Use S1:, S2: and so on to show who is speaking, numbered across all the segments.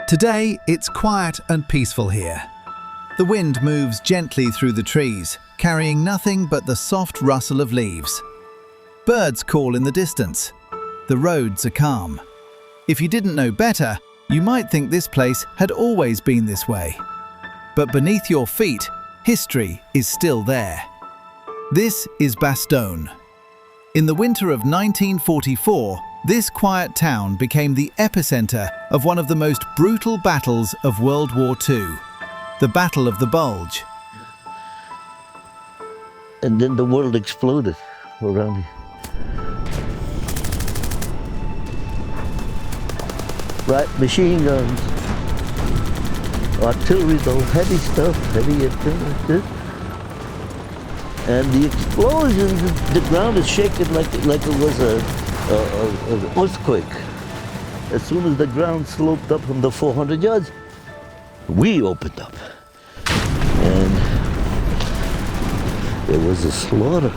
S1: Today, it's quiet and peaceful here. The wind moves gently through the trees, carrying nothing but the soft rustle of leaves. Birds call in the distance. The roads are calm. If you didn't know better, you might think this place had always been this way. But beneath your feet, history is still there. This is Bastogne. In the winter of 1944, this quiet town became the epicenter of one of the most brutal battles of World War II, the Battle of the Bulge.
S2: And then the world exploded around me. Right, machine guns, artillery, though, heavy stuff, heavy artillery. And the explosions, the ground is shaking like it was an earthquake. As soon as the ground sloped up from the 400 yards, we opened up. And there was a slaughter.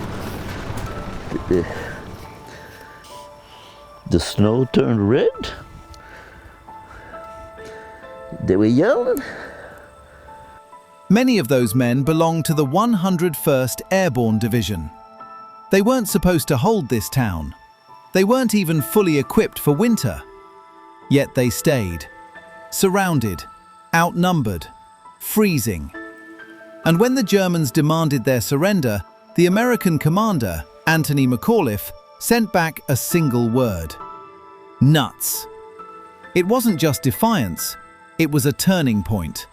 S2: The snow turned red. They were yelling.
S1: Many of those men belonged to the 101st Airborne Division. They weren't supposed to hold this town. They weren't even fully equipped for winter. Yet they stayed, surrounded, outnumbered, freezing. And when the Germans demanded their surrender, the American commander, Anthony McAuliffe, sent back a single word: nuts. It wasn't just defiance, it was a turning point.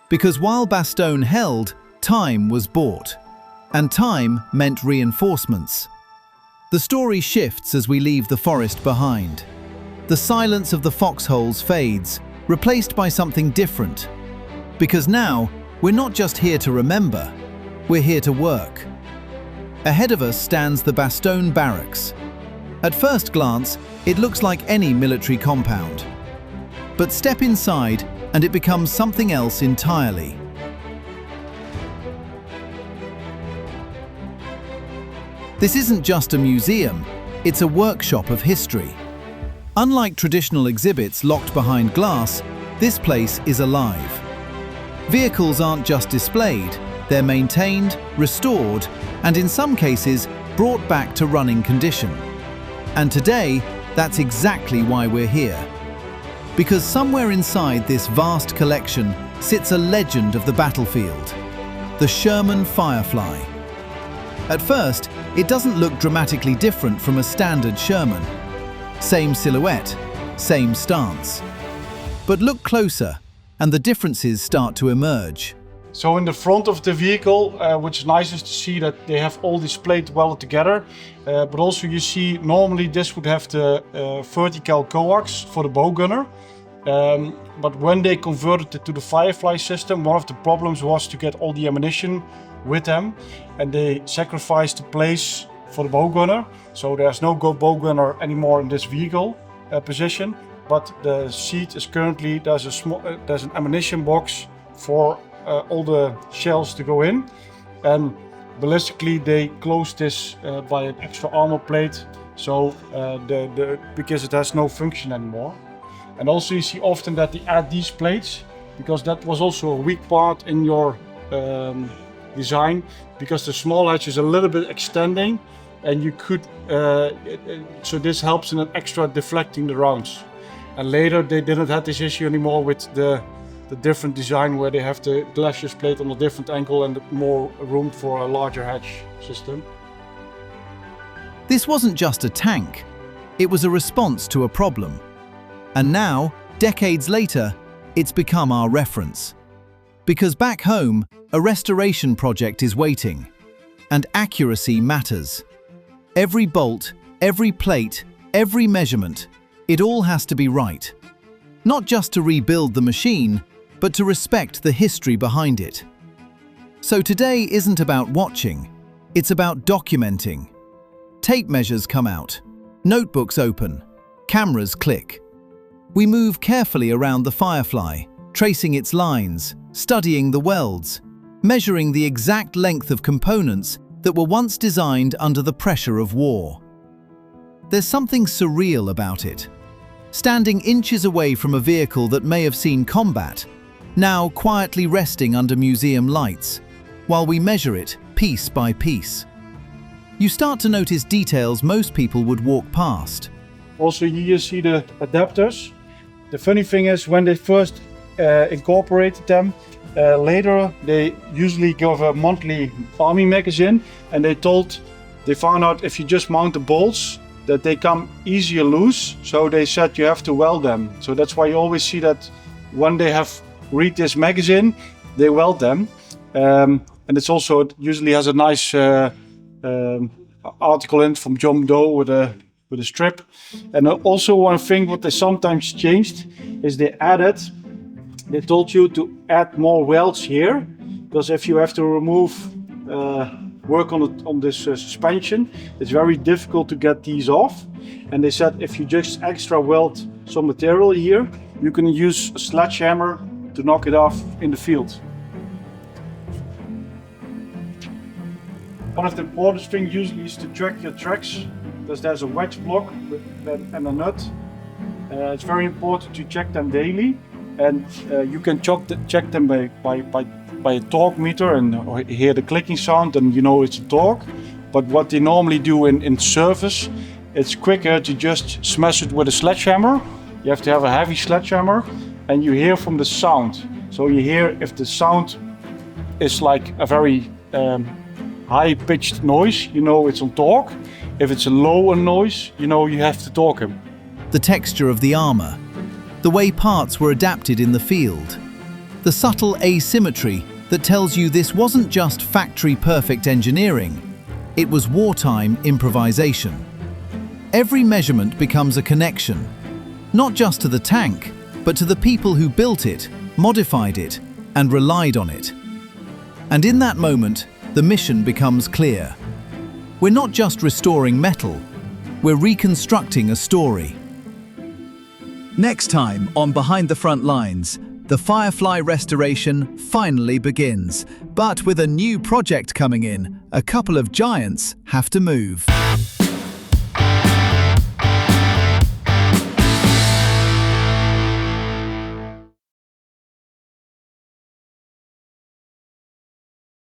S1: Because while Bastogne held, time was bought. And time meant reinforcements. The story shifts as we leave the forest behind. The silence of the foxholes fades, replaced by something different. Because now, we're not just here to remember, we're here to work. Ahead of us stands the Bastogne Barracks. At first glance, it looks like any military compound. But step inside, and it becomes something else entirely. This isn't just a museum, it's a workshop of history. Unlike traditional exhibits locked behind glass, this place is alive. Vehicles aren't just displayed, they're maintained, restored, and in some cases, brought back to running condition. And today, that's exactly why we're here. Because somewhere inside this vast collection sits a legend of the battlefield, the Sherman Firefly. At first, it doesn't look dramatically different from a standard Sherman. Same silhouette, same stance. But look closer, and the differences start to emerge.
S3: So in the front of the vehicle, which is nice is to see that they have all displayed well together. But also you see, normally this would have the vertical coax for the bow gunner. But when they converted it to the Firefly system, one of the problems was to get all the ammunition with them. And they sacrificed the place for the bow gunner. So there's no bow gunner anymore in this vehicle position. But the seat is currently, there's an ammunition box for all the shells to go in, and ballistically they close this by an extra armor plate, so because it has no function anymore. And also you see often that they add these plates because that was also a weak part in your design, because the small edge is a little bit extending, and you could so this helps in an extra deflecting the rounds. And later they didn't have this issue anymore with the different design where they have the glacis plate on a different angle and more room for a larger hatch system.
S1: This wasn't just a tank, it was a response to a problem. And now, decades later, it's become our reference. Because back home, a restoration project is waiting, and accuracy matters. Every bolt, every plate, every measurement, it all has to be right. Not just to rebuild the machine, but to respect the history behind it. So today isn't about watching, it's about documenting. Tape measures come out, notebooks open, cameras click. We move carefully around the Firefly, tracing its lines, studying the welds, measuring the exact length of components that were once designed under the pressure of war. There's something surreal about it. standing inches away from a vehicle that may have seen combat, now quietly resting under museum lights, while we measure it piece by piece. You start to notice details most people would walk past.
S3: Also here you see the adapters. The funny thing is when they first incorporated them, later they usually give a monthly army magazine, and they found out if you just mount the bolts that they come easier loose, so they said you have to weld them. So that's why you always see that when they have read this magazine, they weld them. And it's also, it usually has a nice article in from John Doe with a strip. And also one thing what they sometimes changed is they told you to add more welds here, because if you have to remove work on this suspension, it's very difficult to get these off. And they said if you just extra weld some material here, you can use a sledgehammer to knock it off in the field. One of the important things usually is to track your tracks, because there's a wedge block and a nut. It's very important to check them daily, and you can check them by a torque meter and hear the clicking sound, and you know it's a torque. But what they normally do in service, it's quicker to just smash it with a sledgehammer. You have to have a heavy sledgehammer, and you hear from the sound. So you hear if the sound is like a very high-pitched noise, you know it's on torque. If it's a lower noise, you know you have to torque him.
S1: The texture of the armour, the way parts were adapted in the field, the subtle asymmetry that tells you this wasn't just factory-perfect engineering, it was wartime improvisation. Every measurement becomes a connection, not just to the tank, but to the people who built it, modified it, and relied on it. And in that moment, the mission becomes clear. We're not just restoring metal, we're reconstructing a story. Next time on Behind the Frontlines, the Firefly restoration finally begins. But with a new project coming in, a couple of giants have to move.